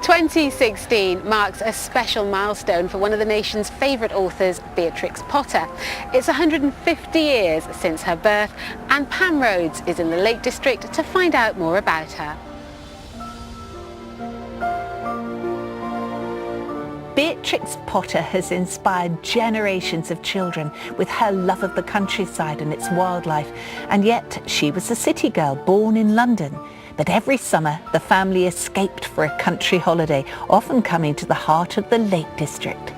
"2016 marks a special milestone for one of the nation's favourite authors, Beatrix Potter. It's 150 years since her birth, and Pam Rhodes is in the Lake District to find out more about her. Beatrix Potter has inspired generations of children with her love of the countryside and its wildlife, and yet she was a city girl born in London. But every summer the family escaped for a country holiday, often coming to the heart of the Lake District.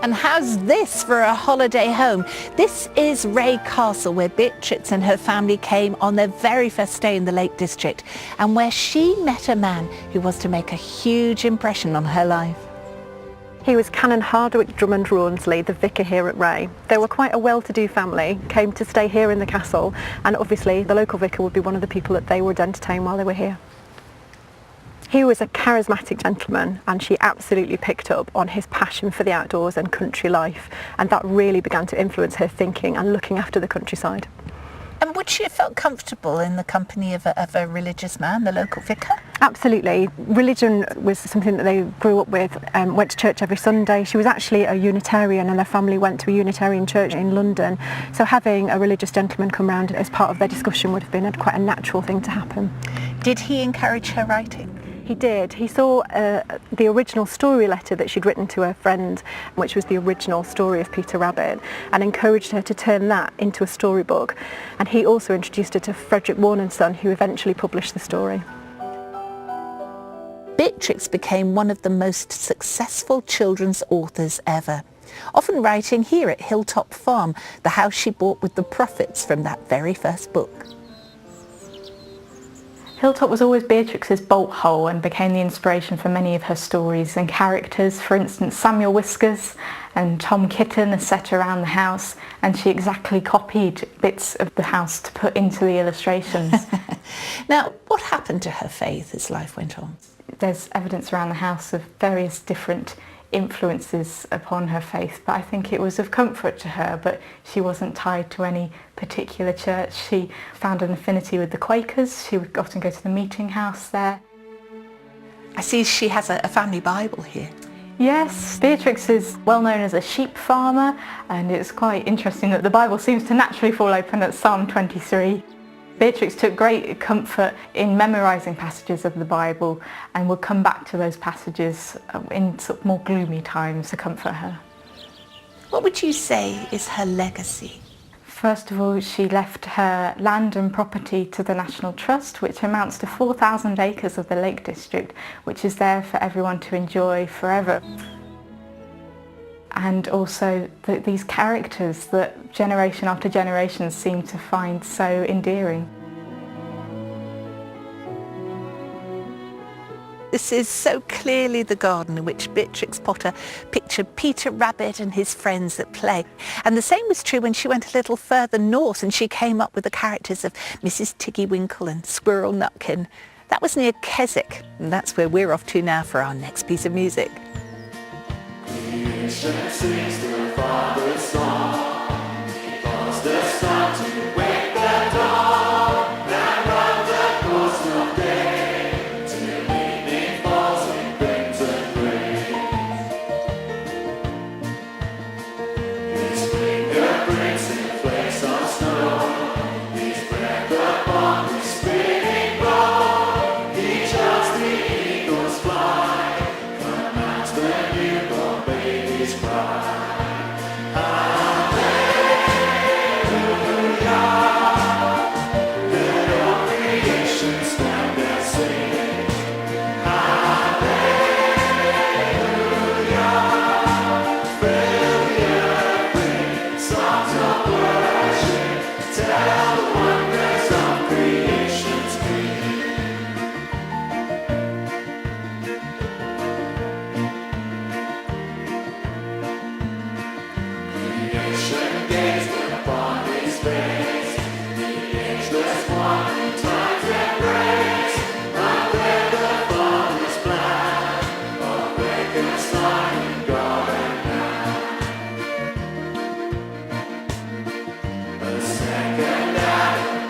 And how's this for a holiday home? This is Ray Castle, where Beatrix and her family came on their very first stay in the Lake District, and where she met a man who was to make a huge impression on her life. He was Canon Hardwick Drummond Rawnsley, the vicar here at Ray. They were quite a well-to-do family, came to stay here in the castle, and obviously the local vicar would be one of the people that they would entertain while they were here. He was a charismatic gentleman, and she absolutely picked up on his passion for the outdoors and country life, and that really began to influence her thinking and looking after the countryside. And would she have felt comfortable in the company of a religious man, the local vicar? Absolutely. Religion was something that they grew up with, went to church every Sunday. She was actually a Unitarian, and their family went to a Unitarian church in London. So having a religious gentleman come round as part of their discussion would have been quite a natural thing to happen. Did he encourage her writing? He did. He saw the original story letter that she'd written to her friend, which was the original story of Peter Rabbit, and encouraged her to turn that into a storybook. And he also introduced her to Frederick Warne and Son, who eventually published the story. Beatrix became one of the most successful children's authors ever, often writing here at Hilltop Farm, the house she bought with the profits from that very first book. Hilltop was always Beatrix's bolt hole and became the inspiration for many of her stories and characters. For instance, Samuel Whiskers and Tom Kitten are set around the house, and she exactly copied bits of the house to put into the illustrations. Now, what happened to her faith as life went on? There's evidence around the house of various different influences upon her faith, but I think it was of comfort to her, but she wasn't tied to any particular church. She found an affinity with the Quakers. She would often go to the meeting house there. I see she has a family Bible here. Yes, Beatrix is well known as a sheep farmer, and it's quite interesting that the Bible seems to naturally fall open at Psalm 23. Beatrix took great comfort in memorising passages of the Bible and would come back to those passages in sort of more gloomy times to comfort her. What would you say is her legacy? First of all, she left her land and property to the National Trust, which amounts to 4,000 acres of the Lake District, which is there for everyone to enjoy forever. And also these characters that generation after generation seem to find so endearing. This is so clearly the garden in which Beatrix Potter pictured Peter Rabbit and his friends at play. And the same was true when she went a little further north and she came up with the characters of Mrs. Tiggy Winkle and Squirrel Nutkin. That was near Keswick, and that's where we're off to now for our next piece of music. Creation sings the Father's song, He calls the sun to wake the dawn, and round the course of day, till evening falls in crimson rain. His fingerprints in flakes of snow, His breath upon the spinning bow, He tells the eagles fly, commands the newborn babies cry. The second act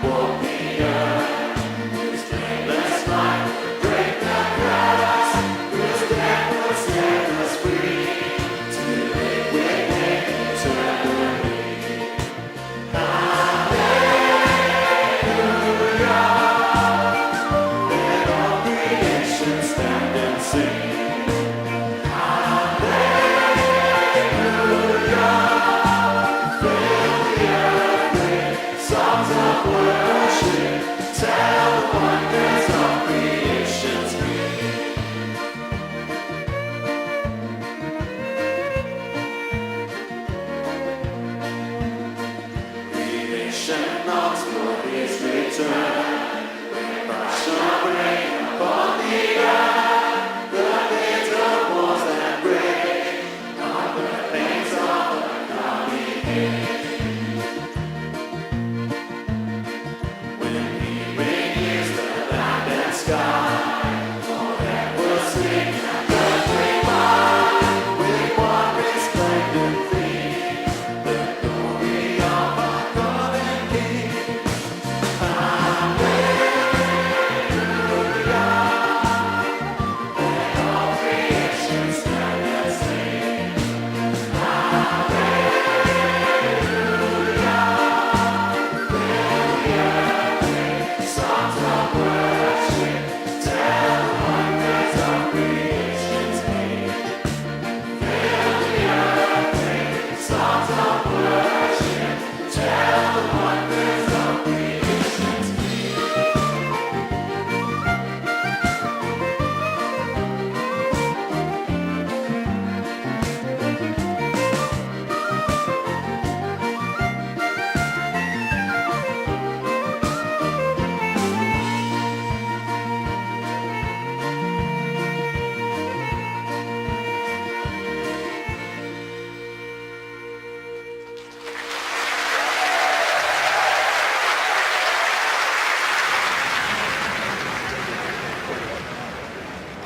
not for his return. When Christ shall reign upon the earth, the bitter wars that break are the pains of the coming age. When he renews the land and sky, forever sing and earthly wide, with one resplendent theme, the glory of our God and King.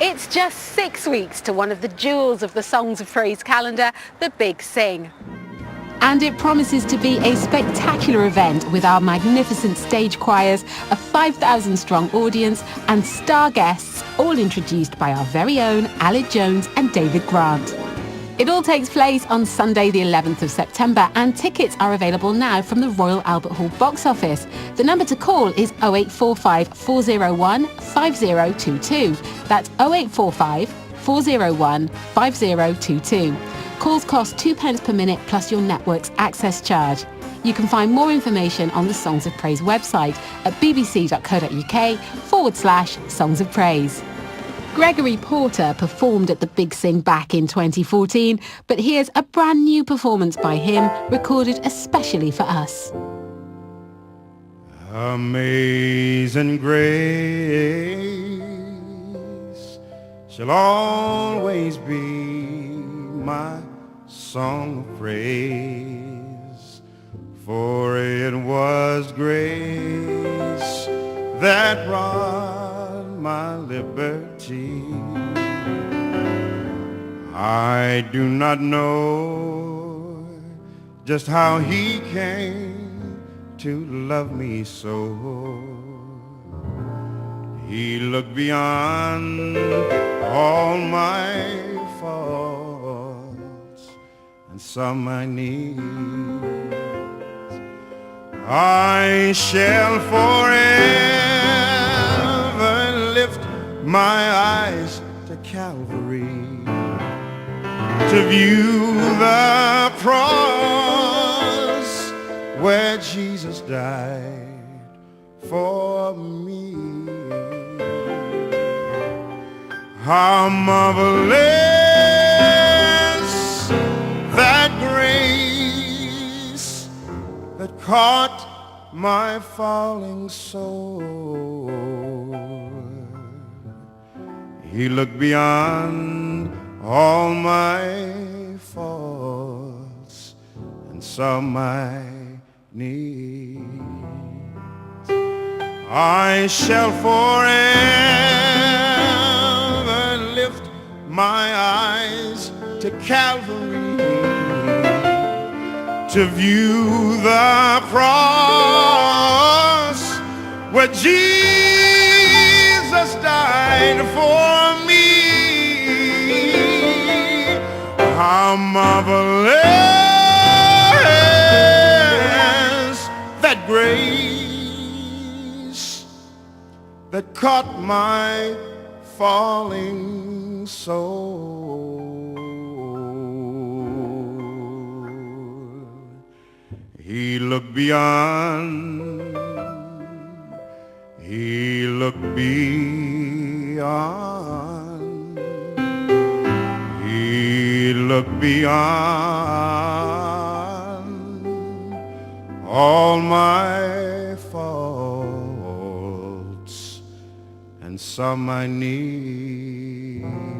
It's just 6 weeks to one of the jewels of the Songs of Praise calendar, the Big Sing. And it promises to be a spectacular event with our magnificent stage choirs, a 5,000 strong audience and star guests, all introduced by our very own Aled Jones and David Grant. It all takes place on Sunday the 11th of September and tickets are available now from the Royal Albert Hall box office. The number to call is 0845 401 5022. That's 0845 401 5022. Calls cost £2 per minute plus your network's access charge. You can find more information on the Songs of Praise website at bbc.co.uk/Songs of Praise. Gregory Porter performed at the Big Sing back in 2014, but here's a brand new performance by him, recorded especially for us. Amazing grace shall always be my song of praise, for it was grace that brought my liberty. I do not know just how he came to love me so. He looked beyond all my faults and saw my needs. I shall forever lift my eyes to Calvary to view the cross where Jesus died for me. How marvelous that grace that caught my falling soul. He looked beyond all my faults and saw my needs. I shall forever lift my eyes to Calvary to view the cross where Jesus died for me. How marvelous that grace that caught my falling soul. He looked beyond, he looked beyond, he looked beyond all my faults and some I need.